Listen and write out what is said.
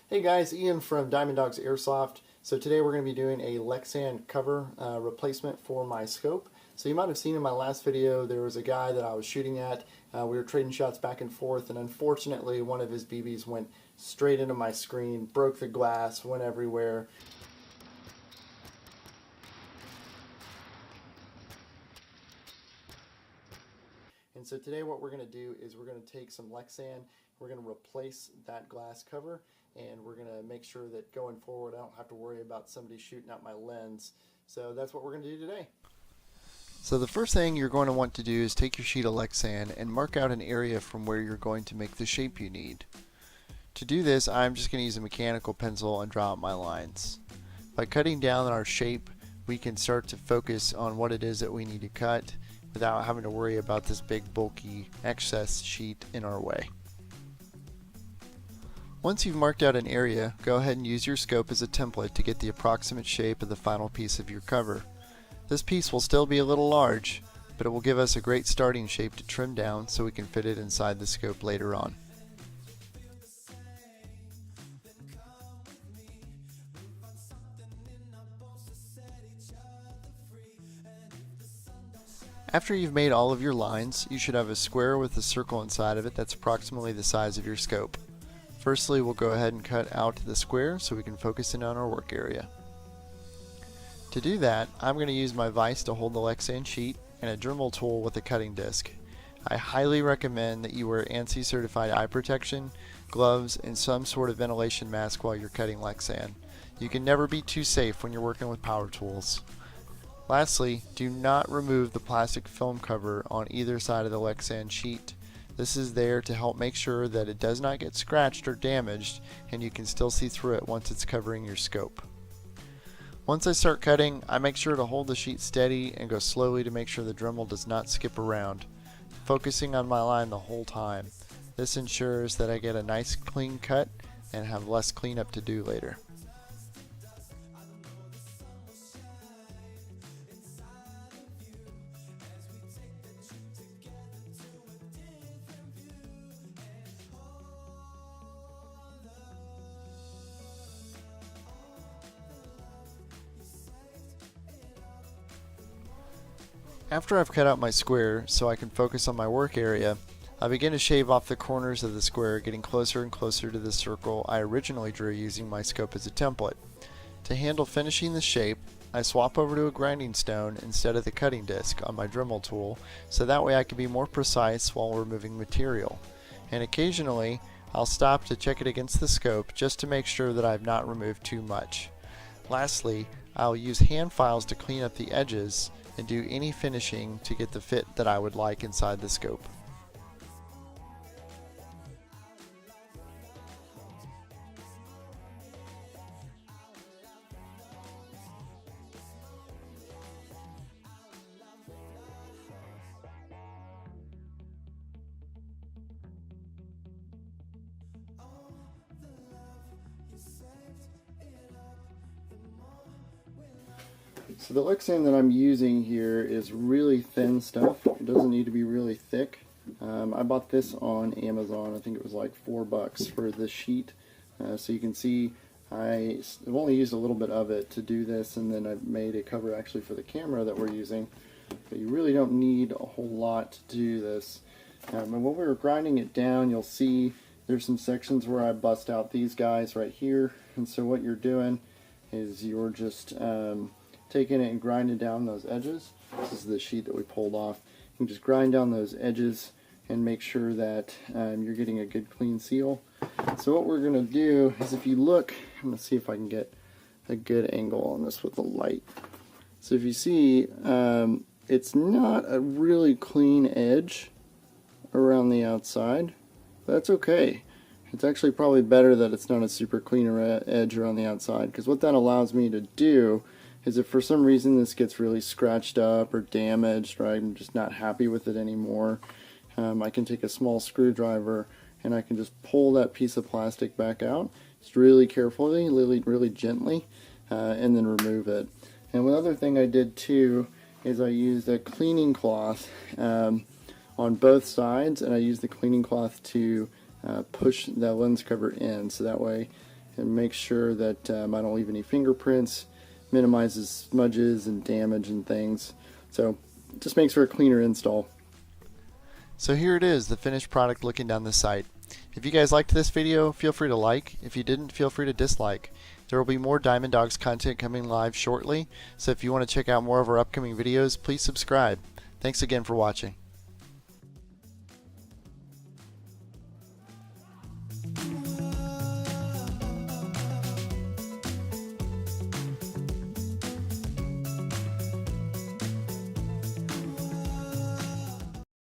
Hey guys, Ian from Diamond Dogs Airsoft. So today we're going to be doing a Lexan cover replacement for my scope. So you might have seen in my last video there was a guy that I was shooting at. We were trading shots back and forth, and unfortunately one of his BBs went straight into my screen, broke the glass, went everywhere. And so today what we're going to do is we're going to take some Lexan, we're going to replace that glass cover, and we're going to make sure that going forward I don't have to worry about somebody shooting out my lens. So that's what we're going to do today. So the first thing you're going to want to do is take your sheet of Lexan and mark out an area from where you're going to make the shape you need. To do this, I'm just going to use a mechanical pencil and draw out my lines. By cutting down our shape, we can start to focus on what it is that we need to cut without having to worry about this big bulky excess sheet in our way. Once you've marked out an area, go ahead and use your scope as a template to get the approximate shape of the final piece of your cover. This piece will still be a little large, but it will give us a great starting shape to trim down so we can fit it inside the scope later on. After you've made all of your lines, you should have a square with a circle inside of it that's approximately the size of your scope. Firstly, we'll go ahead and cut out the square so we can focus in on our work area. To do that, I'm going to use my vise to hold the Lexan sheet and a Dremel tool with a cutting disc. I highly recommend that you wear ANSI certified eye protection, gloves, and some sort of ventilation mask while you're cutting Lexan. You can never be too safe when you're working with power tools. Lastly, do not remove the plastic film cover on either side of the Lexan sheet. This is there to help make sure that it does not get scratched or damaged, and you can still see through it once it's covering your scope. Once I start cutting, I make sure to hold the sheet steady and go slowly to make sure the Dremel does not skip around, focusing on my line the whole time. This ensures that I get a nice clean cut and have less cleanup to do later. After I've cut out my square so I can focus on my work area, I begin to shave off the corners of the square, getting closer and closer to the circle I originally drew using my scope as a template. To handle finishing the shape, I swap over to a grinding stone instead of the cutting disc on my Dremel tool, so that way I can be more precise while removing material. And occasionally, I'll stop to check it against the scope just to make sure that I've not removed too much. Lastly, I'll use hand files to clean up the edges and do any finishing to get the fit that I would like inside the scope. So the Lexan that I'm using here is really thin stuff. It doesn't need to be really thick. I bought this on Amazon. I think it was like $4 for this sheet. So you can see I've only used a little bit of it to do this, and then I've made a cover actually for the camera that we're using. But you really don't need a whole lot to do this. And when we were grinding it down, you'll see there's some sections where I bust out these guys right here. And so what you're doing is you're just taking it and grinding down those edges. This is the sheet that we pulled off. You can just grind down those edges and make sure that you're getting a good clean seal. So what we're going to do is, if you look, I'm going to see if I can get a good angle on this with the light. So if you see, it's not a really clean edge around the outside. That's okay. It's actually probably better that it's not a super clean edge around the outside, because what that allows me to do is, if for some reason this gets really scratched up or damaged, right, I'm just not happy with it anymore, I can take a small screwdriver and I can just pull that piece of plastic back out, just really carefully, really gently, and then remove it. And one other thing I did too is I used a cleaning cloth on both sides, and I used the cleaning cloth to push that lens cover in, so that way and makes sure that I don't leave any fingerprints, minimizes smudges and damage and things. So it just makes for a cleaner install. So here it is, the finished product looking down the sight. If you guys liked this video, feel free to like. If you didn't, feel free to dislike. There will be more Diamond Dogs content coming live shortly, so if you want to check out more of our upcoming videos, please subscribe. Thanks again for watching.